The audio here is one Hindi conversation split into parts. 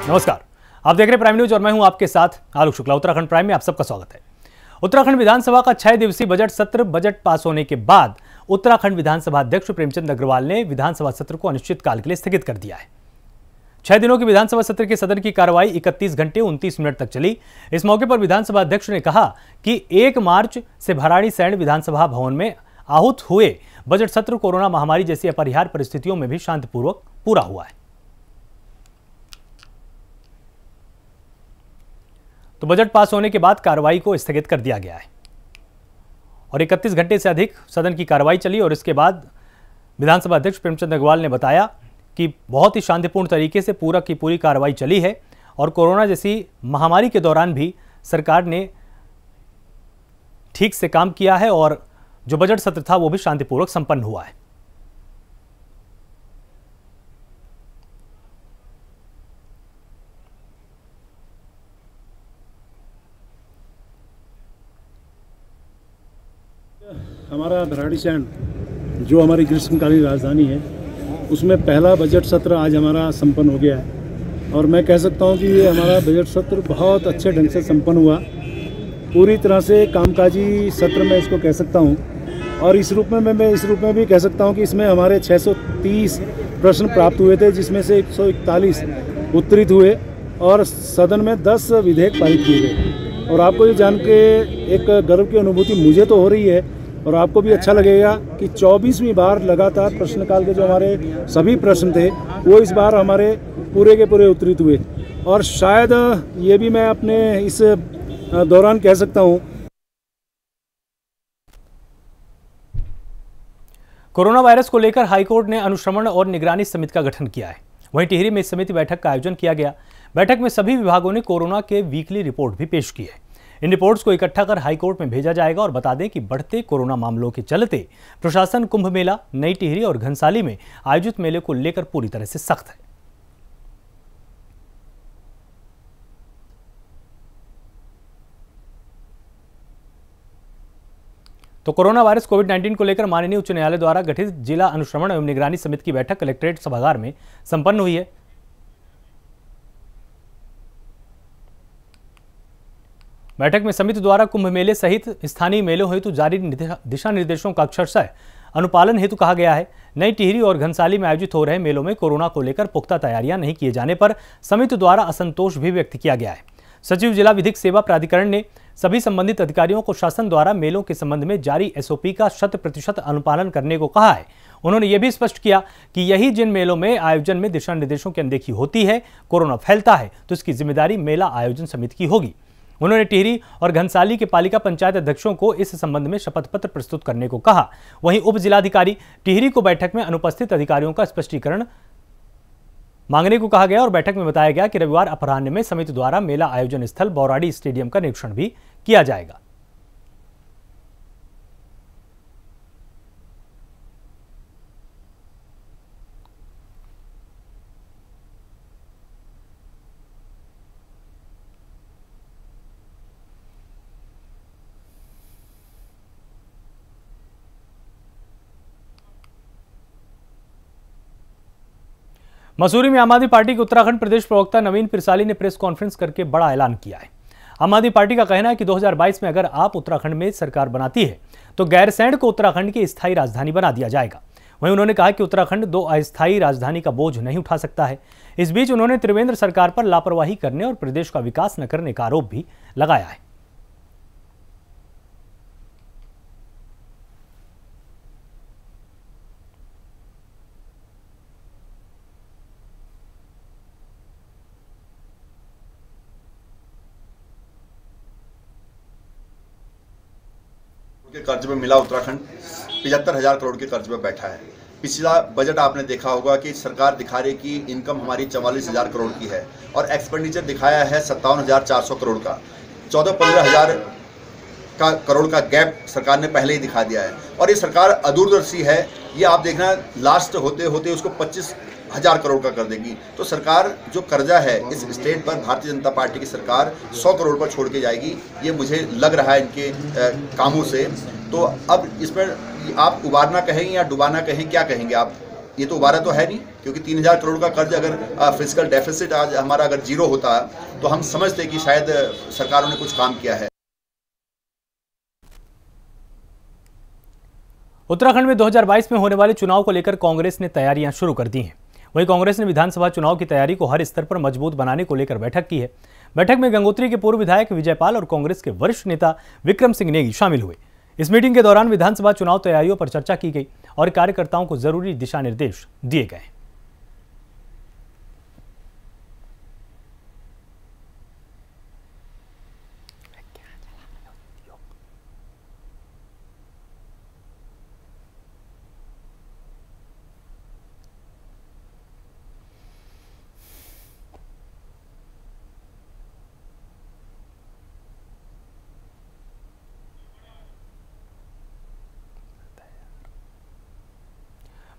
नमस्कार, आप देख रहे हैं प्राइम न्यूज और मैं हूं आपके साथ आलोक शुक्ला। उत्तराखंड प्राइम में आप सबका स्वागत है। उत्तराखंड विधानसभा का 6 दिवसीय बजट सत्र बजट पास होने के बाद उत्तराखंड विधानसभा अध्यक्ष प्रेमचंद अग्रवाल ने विधानसभा सत्र को अनिश्चितकाल के लिए स्थगित कर दिया है। 6 दिनों के विधानसभा सत्र के सदन की कार्रवाई 31 घंटे 29 मिनट तक चली। इस मौके पर विधानसभा अध्यक्ष ने कहा कि 1 मार्च से भराड़ीसैंण विधानसभा भवन में आहूत हुए बजट सत्र कोरोना महामारी जैसी अपरिहार्य परिस्थितियों में भी शांतिपूर्वक पूरा हुआ है। तो बजट पास होने के बाद कार्रवाई को स्थगित कर दिया गया है और 31 घंटे से अधिक सदन की कार्रवाई चली और इसके बाद विधानसभा अध्यक्ष प्रेमचंद अग्रवाल ने बताया कि बहुत ही शांतिपूर्ण तरीके से पूरा की पूरी कार्रवाई चली है और कोरोना जैसी महामारी के दौरान भी सरकार ने ठीक से काम किया है और जो बजट सत्र था वो भी शांतिपूर्वक संपन्न हुआ है। हमारा भराड़ीसैंण जो हमारी ग्रीष्मकालीन राजधानी है उसमें पहला बजट सत्र आज हमारा संपन्न हो गया है और मैं कह सकता हूं कि ये हमारा बजट सत्र बहुत अच्छे ढंग से संपन्न हुआ, पूरी तरह से कामकाजी सत्र मैं इसको कह सकता हूं। और इस रूप में मैं इस रूप में भी कह सकता हूं कि इसमें हमारे 630 प्रश्न प्राप्त हुए थे, जिसमें से 141 उत्तरित हुए और सदन में 10 विधेयक पारित किए गए। और आपको ये जान के एक गर्व की अनुभूति मुझे तो हो रही है और आपको भी अच्छा लगेगा कि 24वीं बार लगातार प्रश्नकाल के जो हमारे सभी प्रश्न थे वो इस बार हमारे पूरे के पूरे उत्तरित हुए। और शायद ये भी मैं अपने इस दौरान कह सकता हूँ, कोरोना वायरस को लेकर हाईकोर्ट ने अनुश्रवण और निगरानी समिति का गठन किया है। वहीं टिहरी में इस समिति बैठक का आयोजन किया गया। बैठक में सभी विभागों ने कोरोना के वीकली रिपोर्ट भी पेश की है। इन रिपोर्ट्स को इकट्ठा कर हाईकोर्ट में भेजा जाएगा और बता दें कि बढ़ते कोरोना मामलों के चलते प्रशासन कुंभ मेला, नई टिहरी और घनसाली में आयोजित मेले को लेकर पूरी तरह से सख्त है। तो कोरोना वायरस कोविड-19 को लेकर माननीय उच्च न्यायालय द्वारा गठित जिला अनुश्रवण एवं निगरानी समिति की बैठक कलेक्ट्रेट सभागार में संपन्न हुई है। बैठक में समिति द्वारा कुंभ मेले सहित स्थानीय मेलों हेतु जारी दिशा निर्देशों का अक्षरशः अनुपालन हेतु कहा गया है। नई टिहरी और घनसाली में आयोजित हो रहे मेलों में कोरोना को लेकर पुख्ता तैयारियां नहीं किए जाने पर समिति द्वारा असंतोष भी व्यक्त किया गया है। सचिव जिला विधिक सेवा प्राधिकरण ने सभी संबंधित अधिकारियों को शासन द्वारा मेलों के संबंध में जारी एसओपी का 100% अनुपालन करने को कहा है। उन्होंने यह भी स्पष्ट किया कि यही जिन मेलों में आयोजन में दिशा निर्देशों की अनदेखी होती है, कोरोना फैलता है, तो इसकी जिम्मेदारी मेला आयोजन समिति की होगी। उन्होंने टिहरी और घनसाली के पालिका पंचायत अध्यक्षों को इस संबंध में शपथ पत्र प्रस्तुत करने को कहा। वहीं उप जिलाधिकारी टिहरी को बैठक में अनुपस्थित अधिकारियों का स्पष्टीकरण मांगने को कहा गया और बैठक में बताया गया कि रविवार अपराह्न में समिति द्वारा मेला आयोजन स्थल बौराड़ी स्टेडियम का निरीक्षण भी किया जाएगा। मसूरी में आम आदमी पार्टी के उत्तराखंड प्रदेश प्रवक्ता नवीन पिरसाली ने प्रेस कॉन्फ्रेंस करके बड़ा ऐलान किया है। आम आदमी पार्टी का कहना है कि 2022 में अगर आप उत्तराखंड में सरकार बनाती है तो गैरसैंण को उत्तराखंड की स्थायी राजधानी बना दिया जाएगा। वहीं उन्होंने कहा कि उत्तराखंड 2 अस्थायी राजधानी का बोझ नहीं उठा सकता है। इस बीच उन्होंने त्रिवेंद्र सरकार पर लापरवाही करने और प्रदेश का विकास न करने का आरोप भी लगाया है। के कर्ज में मिला उत्तराखंड 75,000 करोड़ के कर्ज में बैठा है। पिछला बजट आपने देखा होगा कि सरकार दिखा रही कि इनकम हमारी 44,000 करोड़ की है और एक्सपेंडिचर दिखाया है 57,400 करोड़ का। 14-15,000 का करोड़ का गैप सरकार ने पहले ही दिखा दिया है और ये सरकार अदूरदर्शी है। ये आप देखना लास्ट होते होते उसको 25,000 करोड़ का कर देगी। तो सरकार जो कर्जा है इस स्टेट पर भारतीय जनता पार्टी की सरकार 100 करोड़ पर छोड़ के जाएगी, ये मुझे लग रहा है इनके कामों से। तो अब इसमें आप उबारना कहेंगे या डुबाना कहें, क्या कहेंगे आप? ये तो उबारा तो है नहीं। क्योंकि 3000 करोड़ का कर्ज अगर फिजिकल डेफिसिट आज हमारा अगर जीरो होता तो हम समझते कि शायद सरकारों ने कुछ काम किया है। उत्तराखंड में 2022 में होने वाले चुनाव को लेकर कांग्रेस ने तैयारियां शुरू कर दी हैं। वहीं कांग्रेस ने विधानसभा चुनाव की तैयारी को हर स्तर पर मजबूत बनाने को लेकर बैठक की है। बैठक में गंगोत्री के पूर्व विधायक विजयपाल और कांग्रेस के वरिष्ठ नेता विक्रम सिंह नेगी शामिल हुए। इस मीटिंग के दौरान विधानसभा चुनाव तैयारियों पर चर्चा की गई और कार्यकर्ताओं को जरूरी दिशा निर्देश दिए गए।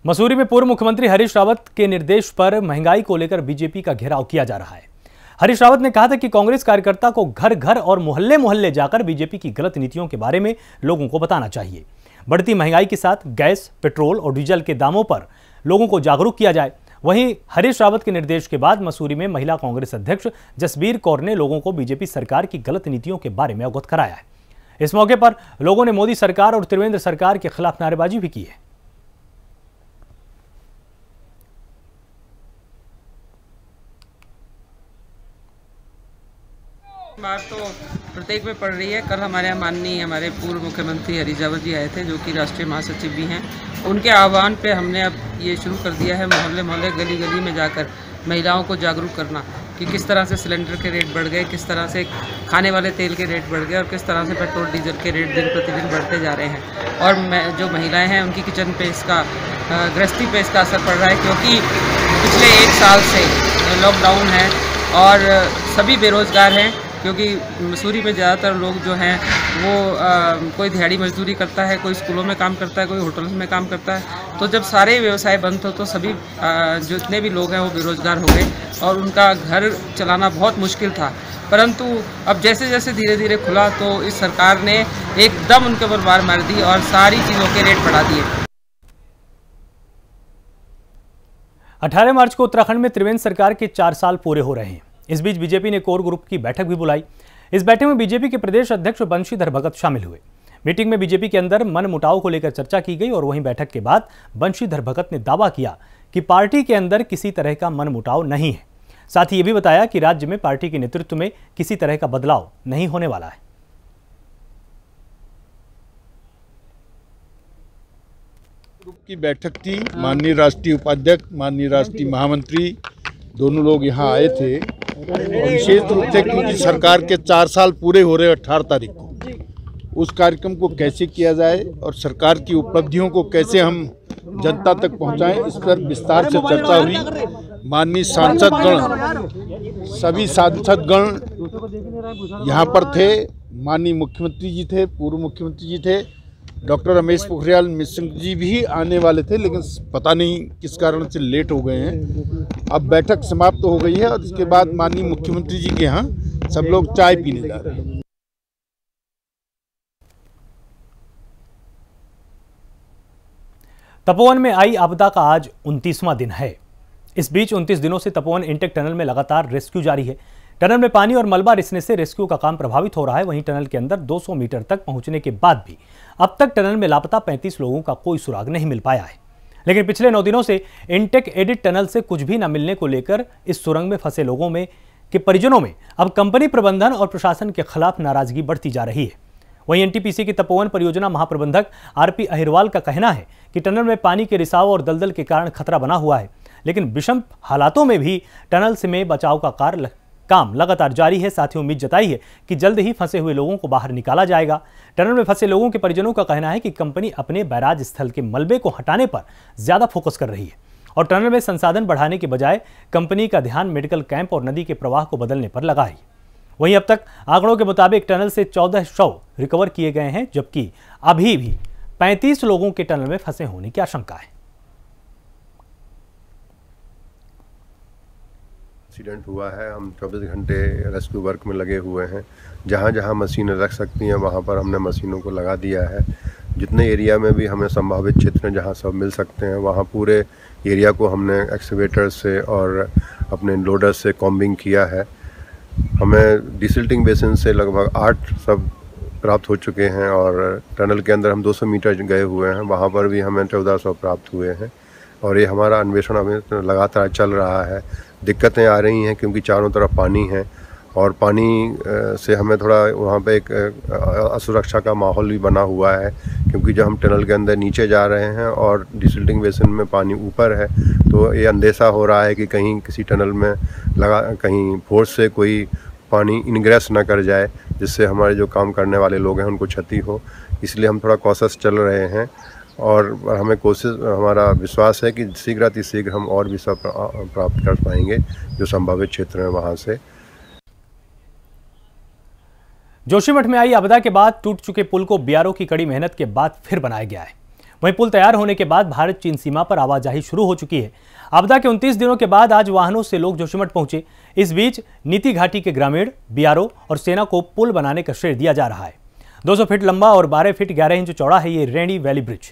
मसूरी में पूर्व मुख्यमंत्री हरीश रावत के निर्देश पर महंगाई को लेकर बीजेपी का घेराव किया जा रहा है। हरीश रावत ने कहा था कि कांग्रेस कार्यकर्ता को घर घर और मोहल्ले मोहल्ले जाकर बीजेपी की गलत नीतियों के बारे में लोगों को बताना चाहिए। बढ़ती महंगाई के साथ गैस, पेट्रोल और डीजल के दामों पर लोगों को जागरूक किया जाए। वहीं हरीश रावत के निर्देश के बाद मसूरी में महिला कांग्रेस अध्यक्ष जसबीर कौर ने लोगों को बीजेपी सरकार की गलत नीतियों के बारे में अवगत कराया है। इस मौके पर लोगों ने मोदी सरकार और त्रिवेंद्र सरकार के खिलाफ नारेबाजी भी की है। बात तो प्रत्येक में पड़ रही है। कल हमारे यहाँ माननीय हमारे पूर्व मुख्यमंत्री हरीश रावत जी आए थे, जो कि राष्ट्रीय महासचिव भी हैं। उनके आह्वान पे हमने अब ये शुरू कर दिया है मोहल्ले मोहल्ले गली गली में जाकर महिलाओं को जागरूक करना कि किस तरह से सिलेंडर के रेट बढ़ गए, किस तरह से खाने वाले तेल के रेट बढ़ गए और किस तरह से पेट्रोल डीजल के रेट दिन प्रतिदिन बढ़ते जा रहे हैं। और जो महिलाएँ हैं उनकी किचन पे इसका गृहस्थी पे इसका असर पड़ रहा है, क्योंकि पिछले 1 साल से लॉकडाउन है और सभी बेरोज़गार हैं। क्योंकि मसूरी में ज़्यादातर लोग जो हैं वो कोई दिहाड़ी मजदूरी करता है, कोई स्कूलों में काम करता है, कोई होटल्स में काम करता है। तो जब सारे व्यवसाय बंद हो तो सभी जितने भी लोग हैं वो बेरोज़गार हो गए और उनका घर चलाना बहुत मुश्किल था। परंतु अब जैसे जैसे धीरे धीरे खुला तो इस सरकार ने एकदम उनके ऊपर मार मार दी और सारी चीज़ों के रेट बढ़ा दिए। 18 मार्च को उत्तराखंड में त्रिवेंद्र सरकार के 4 साल पूरे हो रहे हैं। इस बीच बीजेपी ने कोर ग्रुप की बैठक भी बुलाई। इस बैठक में बीजेपी के प्रदेश अध्यक्ष बंशीधर भगत शामिल हुए। मीटिंग में बीजेपी के अंदर मन मुटाव को लेकर चर्चा की गई और वहीं बैठक के बाद बंशीधर भगत ने दावा किया कि पार्टी के अंदर किसी तरह का मन मुटाव नहीं है। साथ ही ये भी बताया कि राज्य में पार्टी के नेतृत्व में किसी तरह का बदलाव नहीं होने वाला है। ग्रुप की बैठक थी। माननीय राष्ट्रीय उपाध्यक्ष, माननीय राष्ट्रीय महामंत्री दोनों लोग यहाँ आए थे और विशेष रूप से क्योंकि सरकार के 4 साल पूरे हो रहे 18 तारीख को, उस कार्यक्रम को कैसे किया जाए और सरकार की उपलब्धियों को कैसे हम जनता तक पहुंचाएं, इस पर विस्तार से चर्चा हुई। माननीय सांसदगण, सभी सांसदगण यहाँ पर थे। माननीय मुख्यमंत्री जी थे, पूर्व मुख्यमंत्री जी थे, डॉक्टर रमेश पोखरियाल निशंक जी भी आने वाले थे, लेकिन पता नहीं किस कारण से लेट हो गए हैं। अब बैठक समाप्त हो गई है और इसके बाद माननीय मुख्यमंत्री जी के यहाँ सब लोग चाय पीने जा रहे हैं। तपोवन में आई आपदा का आज 29वां दिन है। इस बीच 29 दिनों से तपोवन इंटेक टनल में लगातार रेस्क्यू जारी है। टनल में पानी और मलबा रिसने से रेस्क्यू का काम प्रभावित हो रहा है। वहीं टनल के अंदर 200 मीटर तक पहुंचने के बाद भी अब तक टनल में लापता 35 लोगों का कोई सुराग नहीं मिल पाया है। लेकिन पिछले 9 दिनों से इंटेक एडिट टनल से कुछ भी न मिलने को लेकर इस सुरंग में फंसे लोगों में के परिजनों में अब कंपनी प्रबंधन और प्रशासन के खिलाफ नाराजगी बढ़ती जा रही है। वहीं एनटीपीसी की तपोवन परियोजना महाप्रबंधक आरपी अहिरवाल का कहना है कि टनल में पानी के रिसाव और दलदल के कारण खतरा बना हुआ है, लेकिन विषम हालातों में भी टनल से में बचाव का काम लगातार जारी है। साथ ही उम्मीद जताई है कि जल्द ही फंसे हुए लोगों को बाहर निकाला जाएगा। टनल में फंसे लोगों के परिजनों का कहना है कि कंपनी अपने बैराज स्थल के मलबे को हटाने पर ज्यादा फोकस कर रही है और टनल में संसाधन बढ़ाने के बजाय कंपनी का ध्यान मेडिकल कैंप और नदी के प्रवाह को बदलने पर लगा है। वहीं अब तक आंकड़ों के मुताबिक टनल से 14 शव रिकवर किए गए हैं, जबकि अभी भी 35 लोगों के टनल में फंसे होने की आशंका है। एक्सीडेंट हुआ है। हम 24 घंटे रेस्क्यू वर्क में लगे हुए हैं। जहां जहां मशीनें रख सकती हैं वहां पर हमने मशीनों को लगा दिया है। जितने एरिया में भी हमें संभावित क्षेत्र जहाँ सब मिल सकते हैं वहाँ पूरे एरिया को हमने एक्सकेवेटर से और अपने लोडर से कॉम्बिंग किया है। हमें डिसिल्टिंग बेसिन से लगभग 8 सब प्राप्त हो चुके हैं और टनल के अंदर हम 200 मीटर गए हुए हैं, वहाँ पर भी हमें 1400 प्राप्त हुए हैं और ये हमारा अन्वेषण अभी लगातार चल रहा है। दिक्कतें आ रही हैं क्योंकि चारों तरफ पानी है और पानी से हमें थोड़ा वहाँ पे एक असुरक्षा का माहौल भी बना हुआ है क्योंकि जब हम टनल के अंदर नीचे जा रहे हैं और डिसिल्टिंग बेसिन में पानी ऊपर है तो ये अंदेशा हो रहा है कि कहीं किसी टनल में कहीं फोर्स से कोई पानी इनग्रेस ना कर जाए जिससे हमारे जो काम करने वाले लोग हैं उनको क्षति हो। इसलिए हम थोड़ा कॉशस चल रहे हैं और हमें हमारा विश्वास है कि शीघ्र हम और भी सब प्राप्त कर पाएंगे जो संभावित क्षेत्र हैं वहाँ से। जोशीमठ में आई आपदा के बाद टूट चुके पुल को बीआरओ की कड़ी मेहनत के बाद फिर बनाया गया है। वहीं पुल तैयार होने के बाद भारत चीन सीमा पर आवाजाही शुरू हो चुकी है। आपदा के 29 दिनों के बाद आज वाहनों से लोग जोशीमठ पहुंचे। इस बीच नीति घाटी के ग्रामीण, बीआरओ और सेना को पुल बनाने का श्रेय दिया जा रहा है। 200 फीट लंबा और 12 फीट 11 इंच चौड़ा है ये रेणी वैली ब्रिज।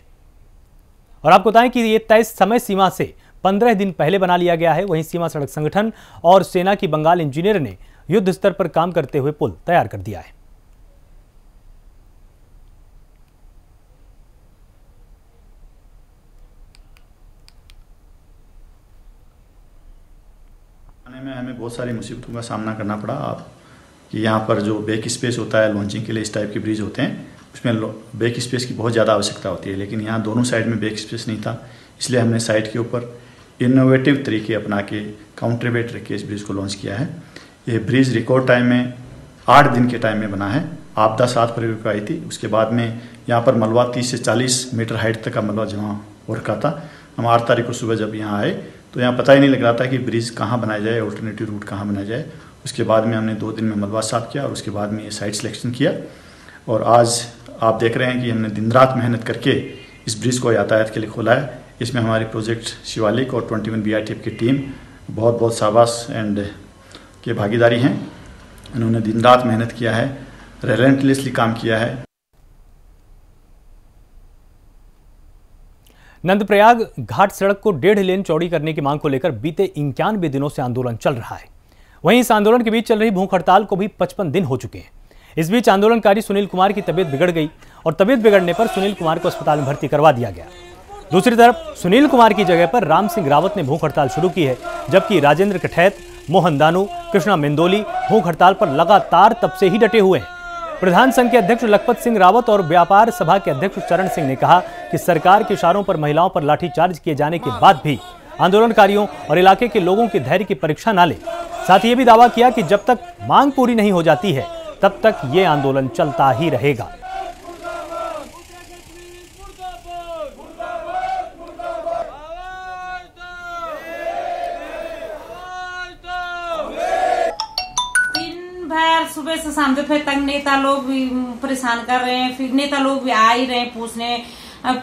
और आपको बताएं कि ये तय समय सीमा से 15 दिन पहले बना लिया गया है। वहीं सीमा सड़क संगठन और सेना की बंगाल इंजीनियर ने युद्ध स्तर पर काम करते हुए पुल तैयार कर दिया है। में हमें बहुत सारी मुसीबतों का सामना करना पड़ा। आप कि यहाँ पर जो बैक स्पेस होता है लॉन्चिंग के लिए इस टाइप के ब्रिज होते हैं उसमें बैक स्पेस की बहुत ज़्यादा आवश्यकता होती है, लेकिन यहाँ दोनों साइड में बैक स्पेस नहीं था। इसलिए हमने साइड के ऊपर इनोवेटिव तरीके अपना के काउंटर वेट रख के इस ब्रिज को लॉन्च किया है। ये ब्रिज रिकॉर्ड टाइम में 8 दिन के टाइम में बना है। आपदा 7 फरवरी को आई थी। उसके बाद में यहाँ पर मलबा 30 से 40 मीटर हाइट तक का मलबा जमा हो रखा था। हम 8 तारीख को सुबह जब यहाँ आए तो यहाँ पता ही नहीं लग रहा था कि ब्रिज कहाँ बनाया जाए, ऑल्टरनेटिव रूट कहाँ बनाया जाए। उसके बाद में हमने 2 दिन में मलबा साफ किया और उसके बाद में ये साइट सिलेक्शन किया और आज आप देख रहे हैं कि हमने दिन रात मेहनत करके इस ब्रिज को यातायात के लिए खोला है। इसमें हमारी प्रोजेक्ट शिवालिक और 21 BITF की टीम बहुत बहुत शाबाश एंड के भागीदारी हैं। इन्होंने दिन रात मेहनत किया है, रेलेंटलेसली काम किया है। नंदप्रयाग घाट सड़क को 1.5 लेन चौड़ी करने की मांग को लेकर बीते 91 दिनों से आंदोलन चल रहा है। वहीं इस आंदोलन के बीच चल रही भूख हड़ताल को भी 55 दिन हो चुके हैं। इस बीच आंदोलनकारी सुनील कुमार की तबीयत बिगड़ गई और तबीयत बिगड़ने पर सुनील कुमार को अस्पताल में भर्ती करवा दिया गया। दूसरी तरफ सुनील कुमार की जगह पर राम सिंह रावत ने भूख हड़ताल शुरू की है, जबकि राजेंद्र कठैत, मोहन दानू, कृष्णा मेंदोली भूख हड़ताल पर लगातार तब से ही डटे हुए हैं। प्रधान संघ के अध्यक्ष लखपत सिंह रावत और व्यापार सभा के अध्यक्ष चरण सिंह ने कहा कि सरकार के इशारों पर महिलाओं पर लाठीचार्ज किए जाने के बाद भी आंदोलनकारियों और इलाके के लोगों के धैर्य की परीक्षा न ले। साथ ही ये भी दावा किया कि जब तक मांग पूरी नहीं हो जाती है तब तक ये आंदोलन चलता ही रहेगा। सुबह से शाम तक नेता लोग भी परेशान कर रहे हैं, फिर नेता लोग भी आ ही रहे हैं पूछने,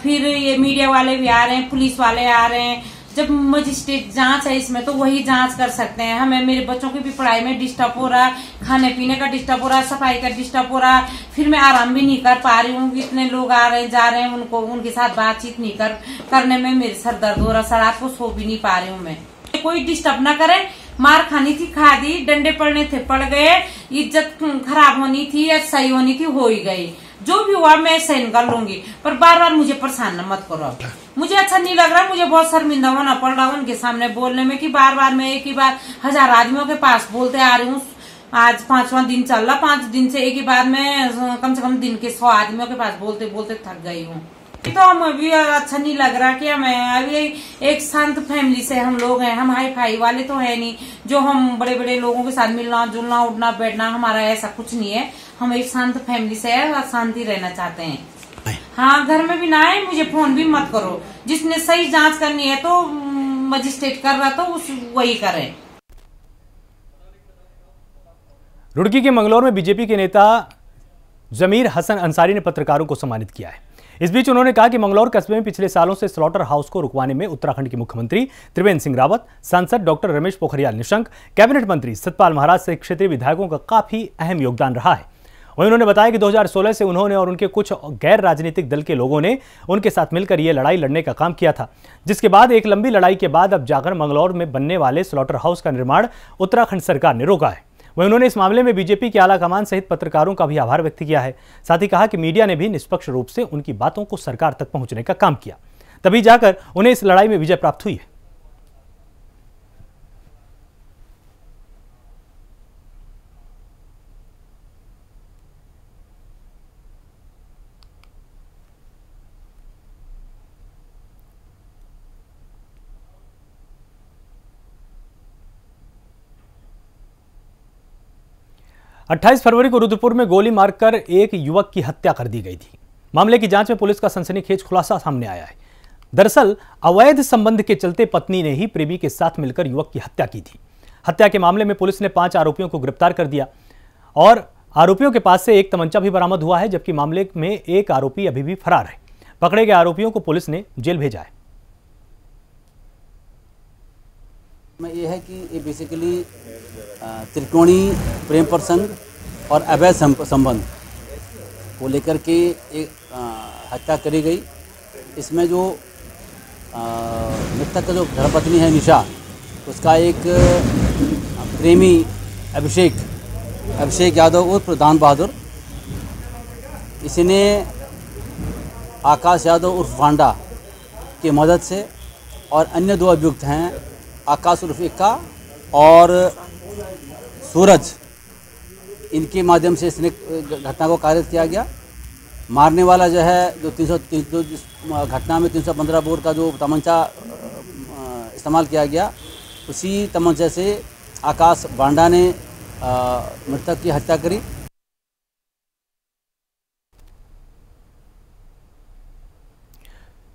फिर ये मीडिया वाले भी आ रहे हैं, पुलिस वाले आ रहे हैं। जब मजिस्ट्रेट जांच है इसमें तो वही जांच कर सकते हैं। हमें मेरे बच्चों की भी पढ़ाई में डिस्टर्ब हो रहा है, खाने पीने का डिस्टर्ब हो रहा है, सफाई का डिस्टर्ब हो रहा है, फिर मैं आराम भी नहीं कर पा रही हूँ। इतने लोग आ रहे हैं जा रहे हैं, उनके साथ बातचीत नहीं करने में मेरे सर दर्द हो रहा, सर रात को सो भी नहीं पा रही हूँ मैं। कोई डिस्टर्ब ना करे, मार खानी थी खा दी, डंडे पड़ने थे पड़ गए, इज्जत खराब होनी थी या सही होनी थी हो ही गई। जो भी हुआ मैं सहन कर लूंगी, पर बार बार मुझे परेशान मत करो। मुझे अच्छा नहीं लग रहा, मुझे बहुत शर्मिंदा होना पड़ रहा उनके सामने बोलने में कि बार बार मैं एक ही बार 1000 आदमियों के पास बोलते आ रही हूँ। आज 5वां दिन चल रहा, 5 दिन से एक ही बार मैं कम से कम दिन के 100 आदमियों के पास बोलते बोलते थक गई हूँ। तो हम अभी अच्छा नहीं लग रहा कि हमें अभी एक शांत फैमिली से हम लोग हैं, हम हाई फाई वाले तो है नहीं जो हम बड़े बड़े लोगों के साथ मिलना जुलना उठना बैठना हमारा ऐसा कुछ नहीं है। हम एक शांत फैमिली से है और शांति रहना चाहते हैं। हाँ, घर में भी ना आए, मुझे फोन भी मत करो। जिसने सही जांच करनी है तो मजिस्ट्रेट कर रहा तो वही करे। रुड़की के मंगलौर में बीजेपी के नेता जमीर हसन अंसारी ने पत्रकारों को सम्मानित किया है। इस बीच उन्होंने कहा कि मंगलौर कस्बे में पिछले सालों से स्लॉटर हाउस को रुकवाने में उत्तराखंड के मुख्यमंत्री त्रिवेंद्र सिंह रावत, सांसद डॉक्टर रमेश पोखरियाल निशंक, कैबिनेट मंत्री सतपाल महाराज से क्षेत्रीय विधायकों का काफी अहम योगदान रहा है। वहीं उन्होंने बताया कि 2016 से उन्होंने और उनके कुछ गैर राजनीतिक दल के लोगों ने उनके साथ मिलकर यह लड़ाई लड़ने का काम किया था, जिसके बाद एक लंबी लड़ाई के बाद अब जाकर मंगलौर में बनने वाले स्लॉटर हाउस का निर्माण उत्तराखंड सरकार ने रोका है। वहीं उन्होंने इस मामले में बीजेपी के आला कमान सहित पत्रकारों का भी आभार व्यक्त किया है। साथ ही कहा कि मीडिया ने भी निष्पक्ष रूप से उनकी बातों को सरकार तक पहुंचने का काम किया, तभी जाकर उन्हें इस लड़ाई में विजय प्राप्त हुई है। अट्ठाईस फरवरी को रुद्रपुर में गोली मारकर एक युवक की हत्या कर दी गई थी। मामले की जांच में पुलिस का सनसनीखेज खुलासा सामने आया है। दरअसल अवैध संबंध के चलते पत्नी ने ही प्रेमी के साथ मिलकर युवक की हत्या की थी। हत्या के मामले में पुलिस ने 5 आरोपियों को गिरफ्तार कर दिया और आरोपियों के पास से एक तमंचा भी बरामद हुआ है, जबकि मामले में एक आरोपी अभी भी फरार है। पकड़े गए आरोपियों को पुलिस ने जेल भेजा है। ये है कि ये बेसिकली त्रिकोणीय प्रेम प्रसंग और अवैध संबंध को लेकर के एक हत्या करी गई। इसमें जो मृतक का जो धर्मपत्नी है निशा, उसका एक प्रेमी अभिषेक यादव उर्फ प्रधान बहादुर, इसने आकाश यादव उर्फ भांडा की मदद से और अन्य 2 अभियुक्त हैं, आकाश उर्फ इक्का और सूरज, इनके माध्यम से इसने घटना को कारित किया गया। मारने वाला जो है जो घटना में 315 बोर का जो तमंचा इस्तेमाल किया गया, उसी तमंचे से आकाश भांडा ने मृतक की हत्या करी।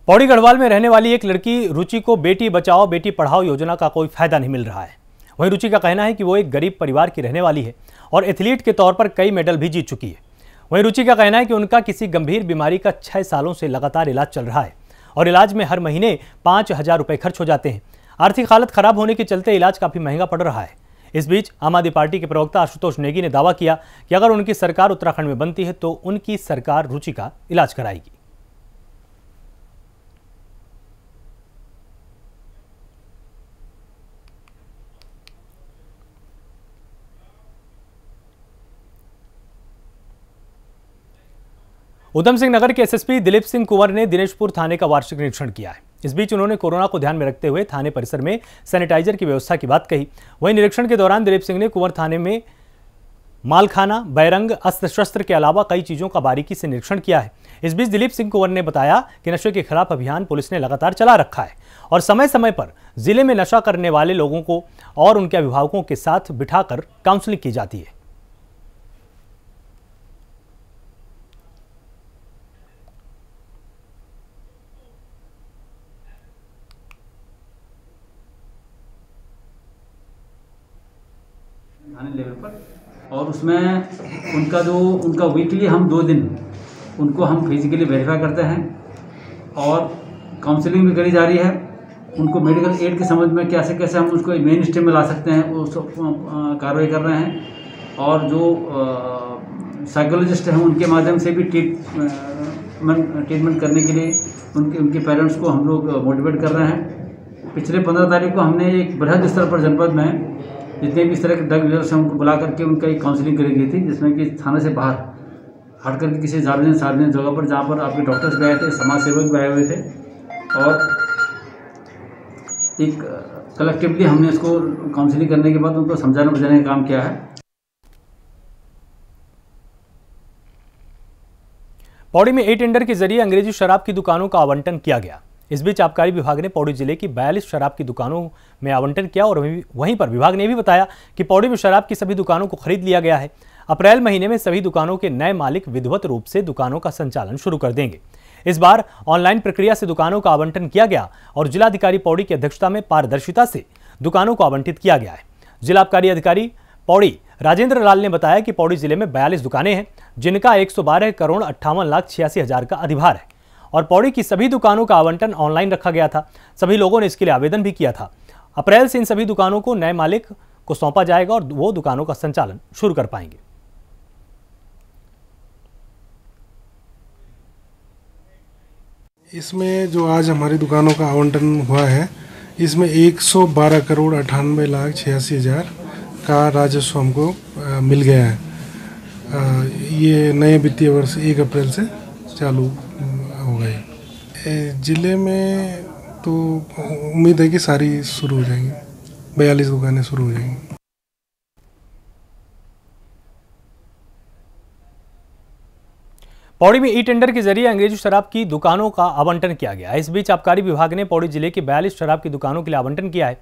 पौड़ी गढ़वाल में रहने वाली एक लड़की रुचि को बेटी बचाओ बेटी पढ़ाओ योजना का कोई फायदा नहीं मिल रहा है। वहीं रुचि का कहना है कि वो एक गरीब परिवार की रहने वाली है और एथलीट के तौर पर कई मेडल भी जीत चुकी है। वहीं रुचि का कहना है कि उनका किसी गंभीर बीमारी का 6 सालों से लगातार इलाज चल रहा है और इलाज में हर महीने 5,000 रुपए खर्च हो जाते हैं। आर्थिक हालत खराब होने के चलते इलाज काफी महंगा पड़ रहा है। इस बीच आम आदमी पार्टी के प्रवक्ता आशुतोष नेगी ने दावा किया कि अगर उनकी सरकार उत्तराखंड में बनती है तो उनकी सरकार रुचि का इलाज कराएगी। उधम सिंह नगर के एसएसपी दिलीप सिंह कुंवर ने दिनेशपुर थाने का वार्षिक निरीक्षण किया है। इस बीच उन्होंने कोरोना को ध्यान में रखते हुए थाने परिसर में सैनिटाइजर की व्यवस्था की बात कही। वहीं निरीक्षण के दौरान दिलीप सिंह ने कुंवर थाने में मालखाना, बैरंग, अस्त्र शस्त्र के अलावा कई चीजों का बारीकी से निरीक्षण किया है। इस बीच दिलीप सिंह कुंवर ने बताया कि नशे के खिलाफ अभियान पुलिस ने लगातार चला रखा है और समय समय पर जिले में नशा करने वाले लोगों को और उनके अभिभावकों के साथ बिठाकर काउंसलिंग की जाती है। थाने लेवल पर, और उसमें उनका वीकली हम 2 दिन उनको हम फिजिकली वेरीफाई करते हैं और काउंसलिंग भी करी जा रही है। उनको मेडिकल एड के समझ में कैसे हम उसको मेन स्ट्रीम में ला सकते हैं वो सब कार्रवाई कर रहे हैं। और जो साइकोलॉजिस्ट हैं उनके माध्यम से भी ट्रीटमेंट करने के लिए उनके पेरेंट्स को हम लोग मोटिवेट कर रहे हैं। पिछले 15 तारीख को हमने एक बृहद स्तर पर जनपद में जितने भी इस तरह के ड्रग यूजर्स हैं उनको बुला करके उनका एक काउंसलिंग करी गई थी, जिसमें कि थाने से बाहर हट करके किसी सार्वजनिक जगह पर, जहाँ पर आपके डॉक्टर्स भी आए थे, समाज सेवक भी आए हुए थे और एक कलेक्टिवली हमने इसको काउंसलिंग करने के बाद उनको समझाने बुझाने का काम किया है। पौड़ी में ए टेंडर के जरिए अंग्रेजी शराब की दुकानों का आवंटन किया गया। इस बीच आबकारी विभाग ने पौड़ी जिले की 42 शराब की दुकानों में आवंटन किया और वहीं पर विभाग ने यह भी बताया कि पौड़ी में शराब की सभी दुकानों को खरीद लिया गया है। अप्रैल महीने में सभी दुकानों के नए मालिक विधिवत रूप से दुकानों का संचालन शुरू कर देंगे। इस बार ऑनलाइन प्रक्रिया से दुकानों का आवंटन किया गया और जिलाधिकारी पौड़ी की अध्यक्षता में पारदर्शिता से दुकानों को आवंटित किया गया है। जिला आबकारी अधिकारी पौड़ी राजेंद्र लाल ने बताया कि पौड़ी जिले में 42 दुकानें हैं जिनका 112 करोड़ 58 लाख 86 हजार का अधिभार है और पौड़ी की सभी दुकानों का आवंटन ऑनलाइन रखा गया था। सभी लोगों ने इसके लिए आवेदन भी किया था। अप्रैल से इन सभी दुकानों को नए मालिक को सौंपा जाएगा और वो दुकानों का संचालन शुरू कर पाएंगे। इसमें जो आज हमारी दुकानों का आवंटन हुआ है, इसमें 112 करोड़ 98 लाख 86 हज़ार का राजस्व हमको मिल गया है। ये नए वित्तीय वर्ष 1 अप्रैल से चालू हो गए। ज़िले में तो उम्मीद है कि सारी शुरू हो जाएंगी, 42 दुकानें शुरू हो जाएंगी। पौड़ी में ई टेंडर के जरिए अंग्रेजी शराब की दुकानों का आवंटन किया गया। इस बीच आबकारी विभाग ने पौड़ी जिले की 42 शराब की दुकानों के लिए आवंटन किया है।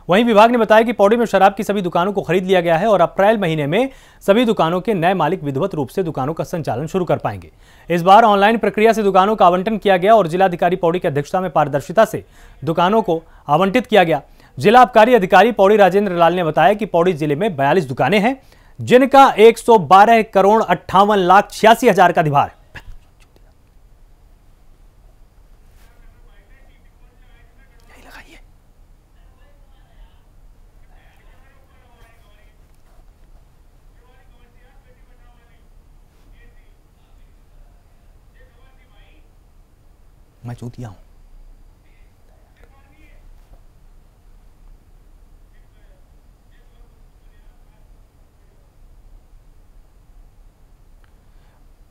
वहीं विभाग ने बताया कि पौड़ी में शराब की सभी दुकानों को खरीद लिया गया है और अप्रैल महीने में सभी दुकानों के नए मालिक विधिवत रूप से दुकानों का संचालन शुरू कर पाएंगे। इस बार ऑनलाइन प्रक्रिया से दुकानों का आवंटन किया गया और जिलाधिकारी पौड़ी की अध्यक्षता में पारदर्शिता से दुकानों को आवंटित किया गया। जिला आबकारी अधिकारी पौड़ी राजेंद्र लाल ने बताया कि पौड़ी जिले में 42 दुकानें हैं, जिनका 112 करोड़ 58 लाख 86 हजार का अधिभार। मैं चूतिया हूं।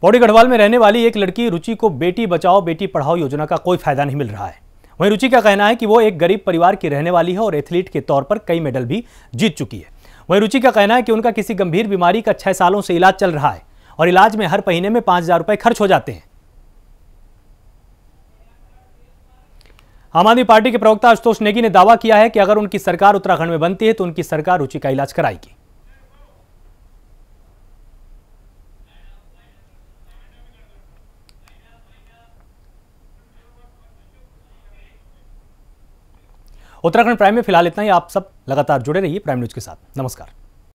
पौड़ी गढ़वाल में रहने वाली एक लड़की रुचि को बेटी बचाओ बेटी पढ़ाओ योजना का कोई फायदा नहीं मिल रहा है। वहीं रुचि का कहना है कि वो एक गरीब परिवार की रहने वाली है और एथलीट के तौर पर कई मेडल भी जीत चुकी है। वहीं रुचि का कहना है कि उनका किसी गंभीर बीमारी का 6 सालों से इलाज चल रहा है और इलाज में हर महीने में 5,000 रुपए खर्च हो जाते हैं। आम आदमी पार्टी के प्रवक्ता आशुतोष नेगी ने दावा किया है कि अगर उनकी सरकार उत्तराखंड में बनती है तो उनकी सरकार रुचि का इलाज कराएगी। उत्तराखंड प्राइम में फिलहाल इतना ही। आप सब लगातार जुड़े रहिए प्राइम न्यूज के साथ। नमस्कार।